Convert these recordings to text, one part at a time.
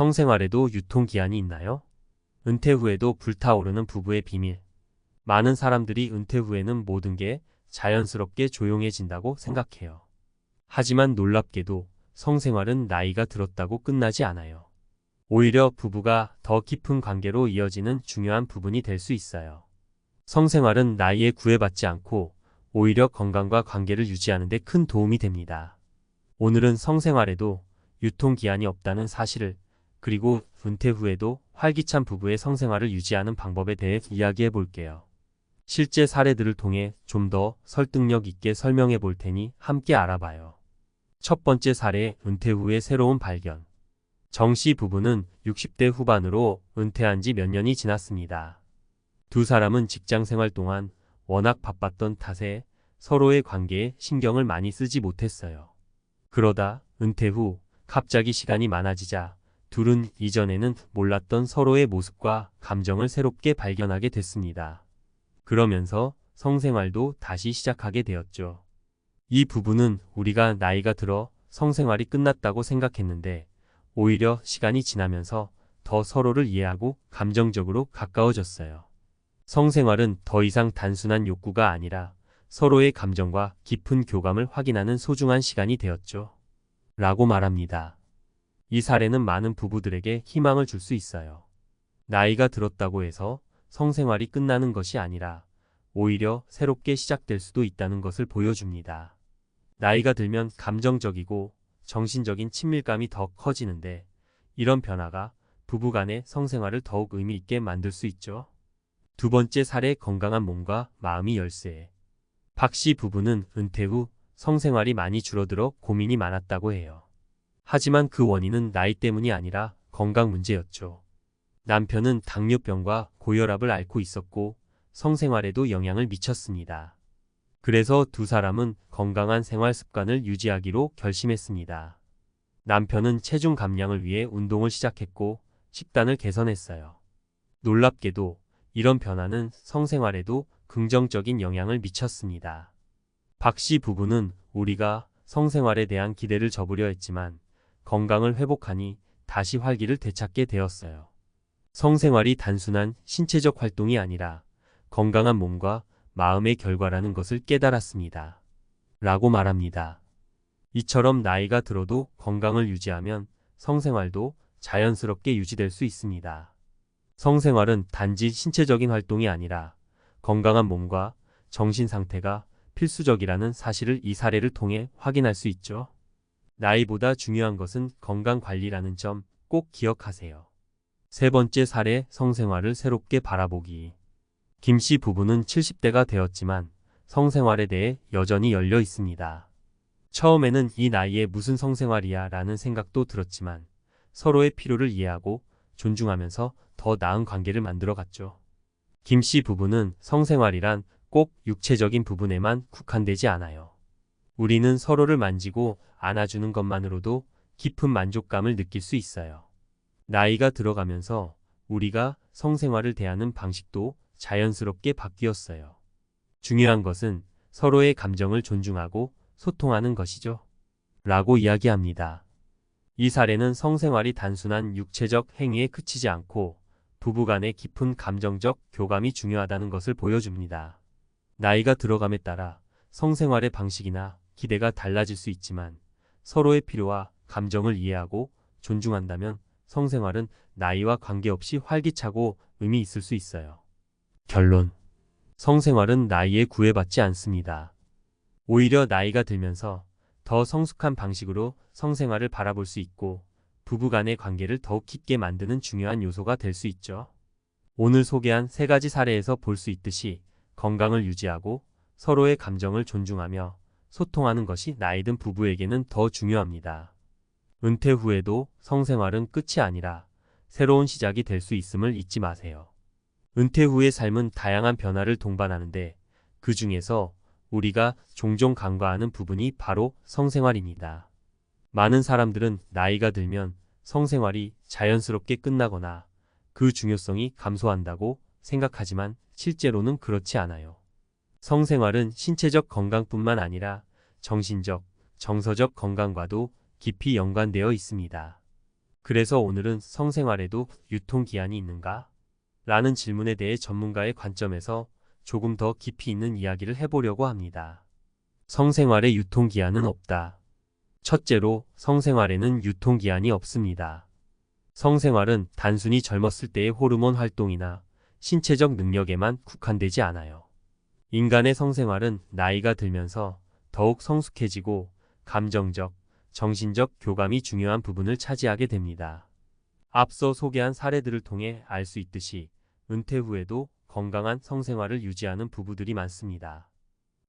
성생활에도 유통기한이 있나요? 은퇴 후에도 불타오르는 부부의 비밀. 많은 사람들이 은퇴 후에는 모든 게 자연스럽게 조용해진다고 생각해요. 하지만 놀랍게도 성생활은 나이가 들었다고 끝나지 않아요. 오히려 부부가 더 깊은 관계로 이어지는 중요한 부분이 될 수 있어요. 성생활은 나이에 구애받지 않고 오히려 건강과 관계를 유지하는 데 큰 도움이 됩니다. 오늘은 성생활에도 유통기한이 없다는 사실을, 그리고 은퇴 후에도 활기찬 부부의 성생활을 유지하는 방법에 대해 이야기해 볼게요. 실제 사례들을 통해 좀 더 설득력 있게 설명해 볼 테니 함께 알아봐요. 첫 번째 사례, 은퇴 후의 새로운 발견. 정 씨 부부는 60대 후반으로 은퇴한 지 몇 년이 지났습니다. 두 사람은 직장 생활 동안 워낙 바빴던 탓에 서로의 관계에 신경을 많이 쓰지 못했어요. 그러다 은퇴 후 갑자기 시간이 많아지자 둘은 이전에는 몰랐던 서로의 모습과 감정을 새롭게 발견하게 됐습니다. 그러면서 성생활도 다시 시작하게 되었죠. 이 부부는 우리가 나이가 들어 성생활이 끝났다고 생각했는데 오히려 시간이 지나면서 더 서로를 이해하고 감정적으로 가까워졌어요. 성생활은 더 이상 단순한 욕구가 아니라 서로의 감정과 깊은 교감을 확인하는 소중한 시간이 되었죠. 라고 말합니다. 이 사례는 많은 부부들에게 희망을 줄 수 있어요. 나이가 들었다고 해서 성생활이 끝나는 것이 아니라 오히려 새롭게 시작될 수도 있다는 것을 보여줍니다. 나이가 들면 감정적이고 정신적인 친밀감이 더 커지는데 이런 변화가 부부간의 성생활을 더욱 의미 있게 만들 수 있죠. 두 번째 사례, 건강한 몸과 마음이 열쇠. 박 씨 부부는 은퇴 후 성생활이 많이 줄어들어 고민이 많았다고 해요. 하지만 그 원인은 나이 때문이 아니라 건강 문제였죠. 남편은 당뇨병과 고혈압을 앓고 있었고 성생활에도 영향을 미쳤습니다. 그래서 두 사람은 건강한 생활 습관을 유지하기로 결심했습니다. 남편은 체중 감량을 위해 운동을 시작했고 식단을 개선했어요. 놀랍게도 이런 변화는 성생활에도 긍정적인 영향을 미쳤습니다. 박 씨 부부는 우리가 성생활에 대한 기대를 접으려 했지만 건강을 회복하니 다시 활기를 되찾게 되었어요. 성생활이 단순한 신체적 활동이 아니라 건강한 몸과 마음의 결과라는 것을 깨달았습니다. 라고 말합니다. 이처럼 나이가 들어도 건강을 유지하면 성생활도 자연스럽게 유지될 수 있습니다. 성생활은 단지 신체적인 활동이 아니라 건강한 몸과 정신 상태가 필수적이라는 사실을 이 사례를 통해 확인할 수 있죠. 나이보다 중요한 것은 건강 관리라는 점 꼭 기억하세요. 세 번째 사례, 성생활을 새롭게 바라보기. 김 씨 부부는 70대가 되었지만 성생활에 대해 여전히 열려 있습니다. 처음에는 이 나이에 무슨 성생활이야 라는 생각도 들었지만 서로의 필요를 이해하고 존중하면서 더 나은 관계를 만들어 갔죠. 김 씨 부부는 성생활이란 꼭 육체적인 부분에만 국한되지 않아요. 우리는 서로를 만지고 안아주는 것만으로도 깊은 만족감을 느낄 수 있어요. 나이가 들어가면서 우리가 성생활을 대하는 방식도 자연스럽게 바뀌었어요. 중요한 것은 서로의 감정을 존중하고 소통하는 것이죠. 라고 이야기합니다. 이 사례는 성생활이 단순한 육체적 행위에 그치지 않고 부부간의 깊은 감정적 교감이 중요하다는 것을 보여줍니다. 나이가 들어감에 따라 성생활의 방식이나 기대가 달라질 수 있지만 서로의 필요와 감정을 이해하고 존중한다면 성생활은 나이와 관계없이 활기차고 의미 있을 수 있어요. 결론. 성생활은 나이에 구애받지 않습니다. 오히려 나이가 들면서 더 성숙한 방식으로 성생활을 바라볼 수 있고 부부간의 관계를 더욱 깊게 만드는 중요한 요소가 될 수 있죠. 오늘 소개한 세 가지 사례에서 볼 수 있듯이 건강을 유지하고 서로의 감정을 존중하며 소통하는 것이 나이 든 부부에게는 더 중요합니다. 은퇴 후에도 성생활은 끝이 아니라 새로운 시작이 될 수 있음을 잊지 마세요. 은퇴 후의 삶은 다양한 변화를 동반하는데 그 중에서 우리가 종종 간과하는 부분이 바로 성생활입니다. 많은 사람들은 나이가 들면 성생활이 자연스럽게 끝나거나 그 중요성이 감소한다고 생각하지만 실제로는 그렇지 않아요. 성생활은 신체적 건강뿐만 아니라 정신적, 정서적 건강과도 깊이 연관되어 있습니다. 그래서 오늘은 성생활에도 유통기한이 있는가? 라는 질문에 대해 전문가의 관점에서 조금 더 깊이 있는 이야기를 해보려고 합니다. 성생활에 유통기한은 없다. 첫째로, 성생활에는 유통기한이 없습니다. 성생활은 단순히 젊었을 때의 호르몬 활동이나 신체적 능력에만 국한되지 않아요. 인간의 성생활은 나이가 들면서 더욱 성숙해지고 감정적, 정신적 교감이 중요한 부분을 차지하게 됩니다. 앞서 소개한 사례들을 통해 알 수 있듯이 은퇴 후에도 건강한 성생활을 유지하는 부부들이 많습니다.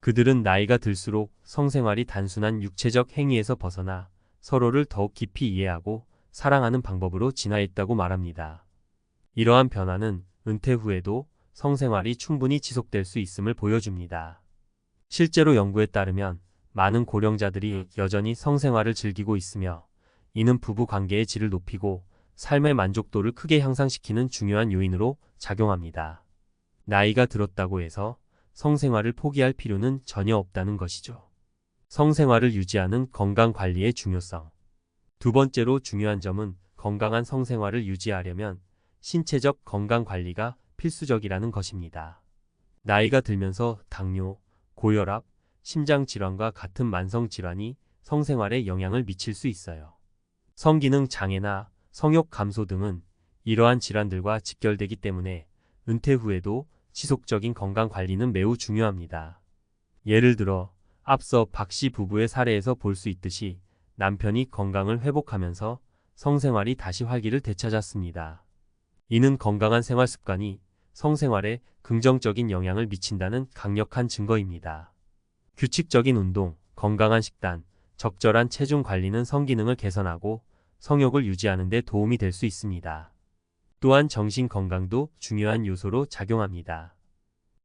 그들은 나이가 들수록 성생활이 단순한 육체적 행위에서 벗어나 서로를 더욱 깊이 이해하고 사랑하는 방법으로 진화했다고 말합니다. 이러한 변화는 은퇴 후에도 성생활이 충분히 지속될 수 있음을 보여줍니다. 실제로 연구에 따르면 많은 고령자들이 여전히 성생활을 즐기고 있으며, 이는 부부 관계의 질을 높이고 삶의 만족도를 크게 향상시키는 중요한 요인으로 작용합니다. 나이가 들었다고 해서 성생활을 포기할 필요는 전혀 없다는 것이죠. 성생활을 유지하는 건강관리의 중요성. 두 번째로 중요한 점은 건강한 성생활을 유지하려면 신체적 건강관리가 필수적이라는 것입니다. 나이가 들면서 당뇨, 고혈압, 심장질환과 같은 만성질환이 성생활에 영향을 미칠 수 있어요. 성기능 장애나 성욕 감소 등은 이러한 질환들과 직결되기 때문에 은퇴 후에도 지속적인 건강관리는 매우 중요합니다. 예를 들어 앞서 박 씨 부부의 사례에서 볼 수 있듯이 남편이 건강을 회복하면서 성생활이 다시 활기를 되찾았습니다. 이는 건강한 생활 습관이 성생활에 긍정적인 영향을 미친다는 강력한 증거입니다. 규칙적인 운동, 건강한 식단, 적절한 체중 관리는 성기능을 개선하고 성욕을 유지하는 데 도움이 될 수 있습니다. 또한 정신 건강도 중요한 요소로 작용합니다.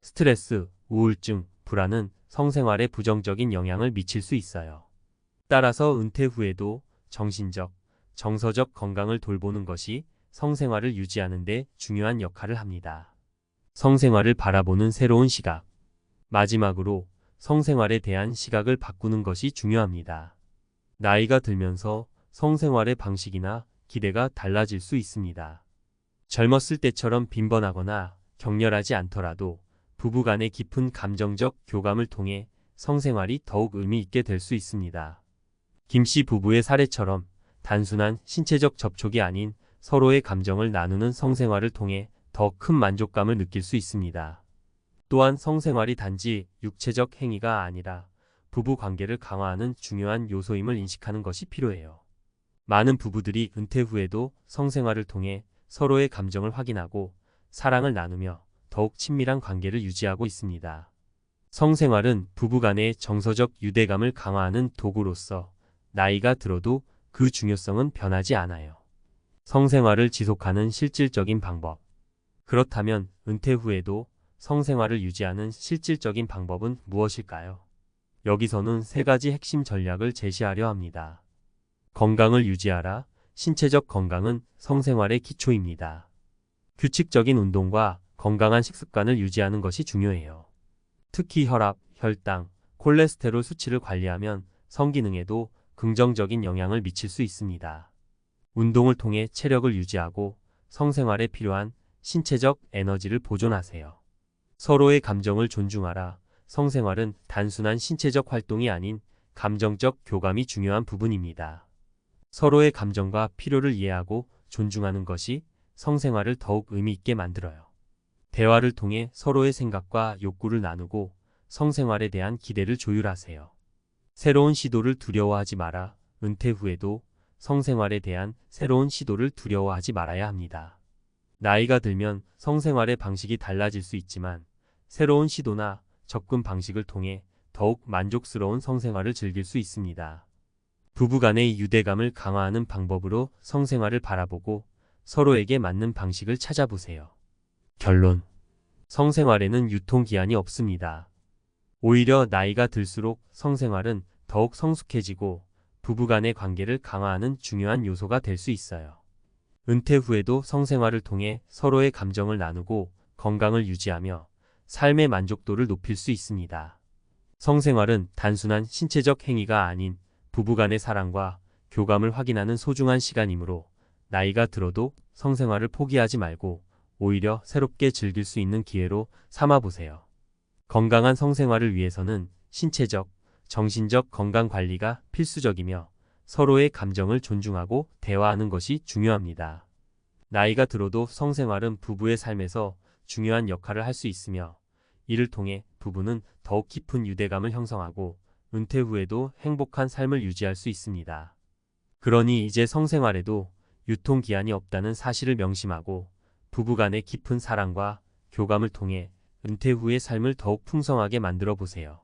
스트레스, 우울증, 불안은 성생활에 부정적인 영향을 미칠 수 있어요. 따라서 은퇴 후에도 정신적, 정서적 건강을 돌보는 것이 성생활을 유지하는 데 중요한 역할을 합니다. 성생활을 바라보는 새로운 시각. 마지막으로 성생활에 대한 시각을 바꾸는 것이 중요합니다. 나이가 들면서 성생활의 방식이나 기대가 달라질 수 있습니다. 젊었을 때처럼 빈번하거나 격렬하지 않더라도 부부 간의 깊은 감정적 교감을 통해 성생활이 더욱 의미 있게 될 수 있습니다. 김 씨 부부의 사례처럼 단순한 신체적 접촉이 아닌 서로의 감정을 나누는 성생활을 통해 더 큰 만족감을 느낄 수 있습니다. 또한 성생활이 단지 육체적 행위가 아니라 부부 관계를 강화하는 중요한 요소임을 인식하는 것이 필요해요. 많은 부부들이 은퇴 후에도 성생활을 통해 서로의 감정을 확인하고 사랑을 나누며 더욱 친밀한 관계를 유지하고 있습니다. 성생활은 부부 간의 정서적 유대감을 강화하는 도구로서 나이가 들어도 그 중요성은 변하지 않아요. 성생활을 지속하는 실질적인 방법. 그렇다면 은퇴 후에도 성생활을 유지하는 실질적인 방법은 무엇일까요? 여기서는 세 가지 핵심 전략을 제시하려 합니다. 건강을 유지하라. 신체적 건강은 성생활의 기초입니다. 규칙적인 운동과 건강한 식습관을 유지하는 것이 중요해요. 특히 혈압, 혈당, 콜레스테롤 수치를 관리하면 성기능에도 긍정적인 영향을 미칠 수 있습니다. 운동을 통해 체력을 유지하고 성생활에 필요한 신체적 에너지를 보존하세요. 서로의 감정을 존중하라. 성생활은 단순한 신체적 활동이 아닌 감정적 교감이 중요한 부분입니다. 서로의 감정과 필요를 이해하고 존중하는 것이 성생활을 더욱 의미 있게 만들어요. 대화를 통해 서로의 생각과 욕구를 나누고 성생활에 대한 기대를 조율하세요. 새로운 시도를 두려워하지 마라. 은퇴 후에도 성생활에 대한 새로운 시도를 두려워하지 말아야 합니다. 나이가 들면 성생활의 방식이 달라질 수 있지만 새로운 시도나 접근 방식을 통해 더욱 만족스러운 성생활을 즐길 수 있습니다. 부부 간의 유대감을 강화하는 방법으로 성생활을 바라보고 서로에게 맞는 방식을 찾아보세요. 결론. 성생활에는 유통기한이 없습니다. 오히려 나이가 들수록 성생활은 더욱 성숙해지고 부부 간의 관계를 강화하는 중요한 요소가 될 수 있어요. 은퇴 후에도 성생활을 통해 서로의 감정을 나누고 건강을 유지하며 삶의 만족도를 높일 수 있습니다. 성생활은 단순한 신체적 행위가 아닌 부부 간의 사랑과 교감을 확인하는 소중한 시간이므로 나이가 들어도 성생활을 포기하지 말고 오히려 새롭게 즐길 수 있는 기회로 삼아보세요. 건강한 성생활을 위해서는 신체적, 정신적 건강 관리가 필수적이며 서로의 감정을 존중하고 대화하는 것이 중요합니다. 나이가 들어도 성생활은 부부의 삶에서 중요한 역할을 할 수 있으며 이를 통해 부부는 더욱 깊은 유대감을 형성하고 은퇴 후에도 행복한 삶을 유지할 수 있습니다. 그러니 이제 성생활에도 유통기한이 없다는 사실을 명심하고 부부간의 깊은 사랑과 교감을 통해 은퇴 후의 삶을 더욱 풍성하게 만들어 보세요.